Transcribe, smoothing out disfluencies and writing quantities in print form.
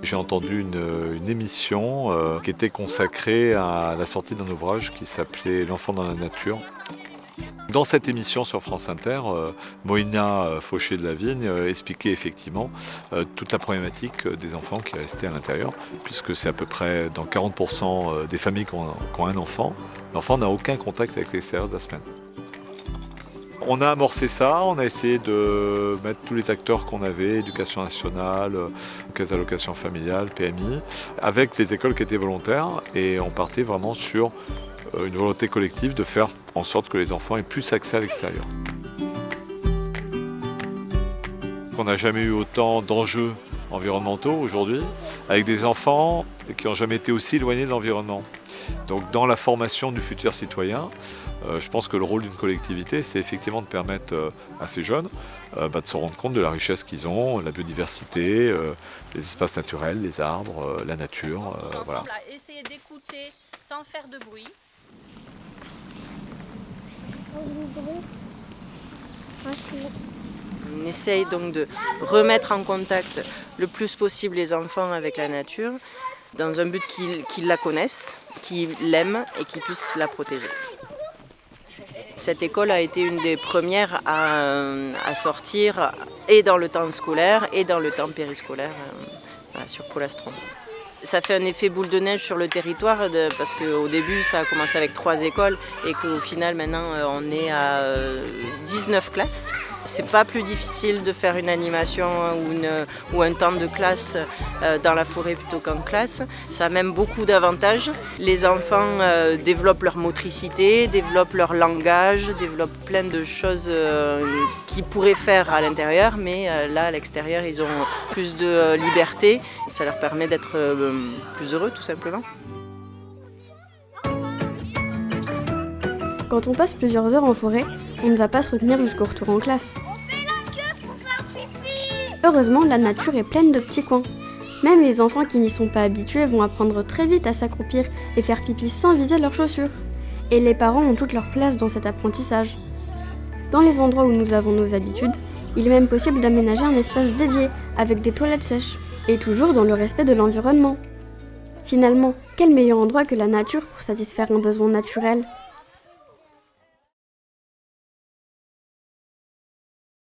J'ai entendu une émission qui était consacrée à la sortie d'un ouvrage qui s'appelait L'enfant dans la nature. Dans cette émission sur France Inter, Moïna Fauché de la Vigne expliquait effectivement toute la problématique des enfants qui restaient à l'intérieur, puisque c'est à peu près dans 40% des familles qui ont un enfant. L'enfant n'a aucun contact avec l'extérieur de la semaine. On a amorcé ça, on a essayé de mettre tous les acteurs qu'on avait, Éducation nationale, Caisse d'allocation familiale, PMI, avec les écoles qui étaient volontaires, et on partait vraiment sur une volonté collective de faire en sorte que les enfants aient plus accès à l'extérieur. On n'a jamais eu autant d'enjeux environnementaux aujourd'hui, avec des enfants qui n'ont jamais été aussi éloignés de l'environnement. Donc dans la formation du futur citoyen, je pense que le rôle d'une collectivité, c'est effectivement de permettre à ces jeunes de se rendre compte de la richesse qu'ils ont, la biodiversité, les espaces naturels, les arbres, la nature. Voilà. On a essayé d'écouter sans faire de bruit. On essaye donc de remettre en contact le plus possible les enfants avec la nature, dans un but qu'ils la connaissent, qu'ils l'aiment et qu'ils puissent la protéger. Cette école a été une des premières à sortir et dans le temps scolaire et dans le temps périscolaire sur Polastron. Ça fait un effet boule de neige sur le territoire parce qu'au début ça a commencé avec 3 écoles et qu'au final maintenant on est à 19 classes. C'est pas plus difficile de faire une animation ou un temps de classe dans la forêt plutôt qu'en classe. Ça a même beaucoup d'avantages. Les enfants développent leur motricité, développent leur langage, développent plein de choses qu'ils pourraient faire à l'intérieur, mais là à l'extérieur ils ont plus de liberté. Ça leur permet d'être plus heureux tout simplement. Quand on passe plusieurs heures en forêt, on ne va pas se retenir jusqu'au retour en classe. Heureusement, la nature est pleine de petits coins. Même les enfants qui n'y sont pas habitués vont apprendre très vite à s'accroupir et faire pipi sans viser leurs chaussures. Et les parents ont toute leur place dans cet apprentissage. Dans les endroits où nous avons nos habitudes, il est même possible d'aménager un espace dédié avec des toilettes sèches. Et toujours dans le respect de l'environnement. Finalement, quel meilleur endroit que la nature pour satisfaire un besoin naturel ?